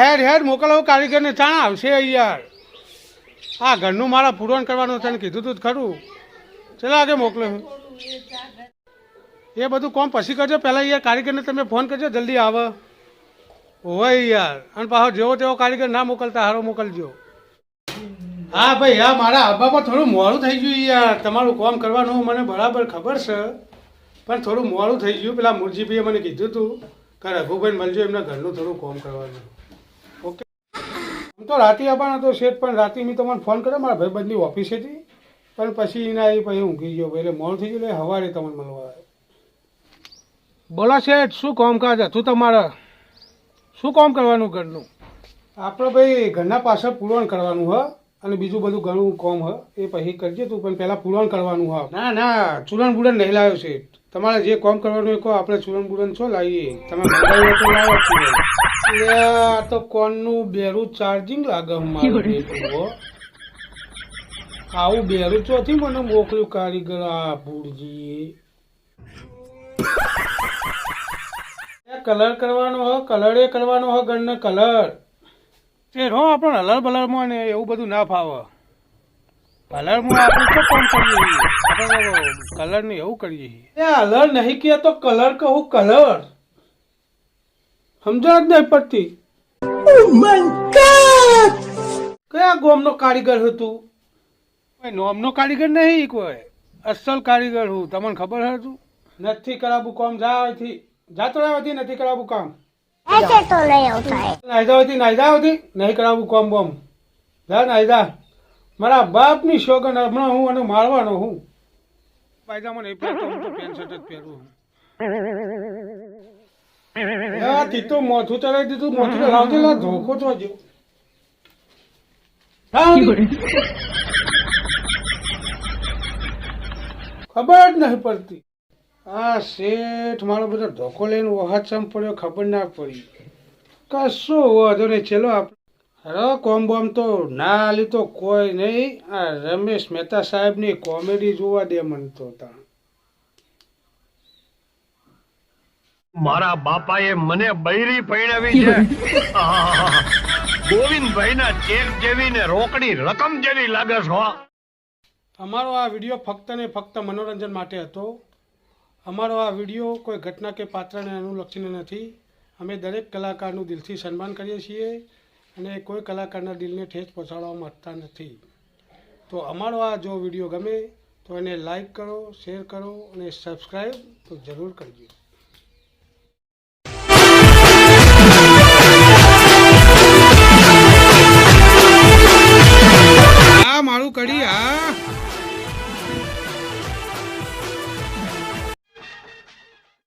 હેડ હેડ મોકલાવું કારીગરને ચાણ આવશે યાર. હા ઘરનું મારા પૂરણ કરવાનું તને કીધું તું જ ખરું. ચલો આગે મોકલો. એ બધું કોમ પછી કરજો, પહેલાં યાર કારીગરને તમે ફોન કરજો જલ્દી આવે. હોય યાર, અને પાછો જેવો તેવો કારીગર ના મોકલતા, હારો મોકલજો. હા ભાઈ, હા મારા આબામાં થોડું મોડું થઈ ગયું યાર. તમારું કામ કરવાનું મને બરાબર ખબર છે, પણ થોડું મોડું થઈ ગયું. પેલા મુરજીભાઈએ મને કીધું હતું કે રઘુભાઈ મળજો, એમના ઘરનું થોડું કામ કરવાનું. ઓકે, આમ તો રાતે આવવાનો તો શેઠ, પણ રાતે મેં તમને ફોન કર્યો મારા ભાઈબંધની ઓફિસેથી, પણ પછી એના એ પછી ઊંઘી ગયો એટલે મોડું થઈ ગયું. એટલે સવારે તમને મળવા. બોલો શેઠ, શું કામકાજ હતું તમારે? શું કામ કરવાનું ઘરનું? આપણે ભાઈ ઘરના પાછળ પૂરણ કરવાનું હ, અને બીજું બધું ઘણું કામ હ એ પછી કરજે તું, પણ પહેલાં પૂરણ કરવાનું હ. ના ના, ચૂરણ બુરણ નહીં લાવ્યો છે. તમારે જે કામ કરવાનું એ કહો, આપણે ચૂરણ બુરણ છો લાવીએ. તમે મંગાવી તો લાવો ચૂરણ. આ તો કોનનું બેરું ચાર્જિંગ લાગે મારું. આવું બેરું ચોથી મને મોકલ્યું કારીગર આ ભૂરજીએ. કલર કરવાનો હ, કલરે કરવાનો હ ઘરને કલર. તે રો આપણે હલર બલરમાં ને એવું બધું ના ફાવે. કલરમાં આપણે શું કામ કરીએ? આપણે કલર ને એવું કરીએ. એ હલર નહીં કે તો કલર કહું, કલર સમજણ જ નહીં પડતી. કયા ગોમનો કારીગર હતું? કોઈ નોમનો કારીગર નહીં, કોઈ અસલ કારીગર હું. તમને ખબર હતું? નથી કરાવું કામ, જા અહીંથી. જાતો રહેવાથી નથી કરાવવું કામ. ऐसे तो नहीं होता है. નાઈદાવતી નહીં કરાવવું કામ બોમ. જા નાઈદા. મારા બાપની શોગન હમણાં હું અને મારવાનો હું. પાયજામા નહીં પહેરતો, હું તો પેન્ટ શર્ટ જ પહેરું. તી તો મોથું ચડાવી દીધું, મોથું ચડાવતી લા ધોકો તો જો. ખબર જ નહીં પડતી. આ શેઠ મારો બધો ધોકો લઈને વહાચમ પડ્યો, ખબર ના પડી. કશો વાંધો નહીં, ચલો આપણે હવે કોમ બોમ તો ના આલી તો કોઈ નહીં. આ રમેશ મહેતા સાહેબની કોમેડી જોવા દે મને તો. મારા બાપાએ મને બૈરી પૈણાવી છે. ગોવિંદભાઈના ચેક જેવી ને રોકડી રકમ જેવી લાગે છે. અમારો આ વિડીયો ફક્ત ને ફક્ત મનોરંજન માટે હતો. અમારો આ વિડીયો કોઈ ઘટના કે પાત્રને અનુલક્ષીને નથી. અમે દરેક કલાકારનું દિલથી સન્માન કરીએ છીએ અને કોઈ કલાકારના દિલને ઠેસ પહોંચાડવા માંગતા નથી. તો અમારો આ જો વિડીયો ગમે તો એને લાઈક કરો, શેર કરો અને સબસ્ક્રાઈબ તો જરૂર કરજો.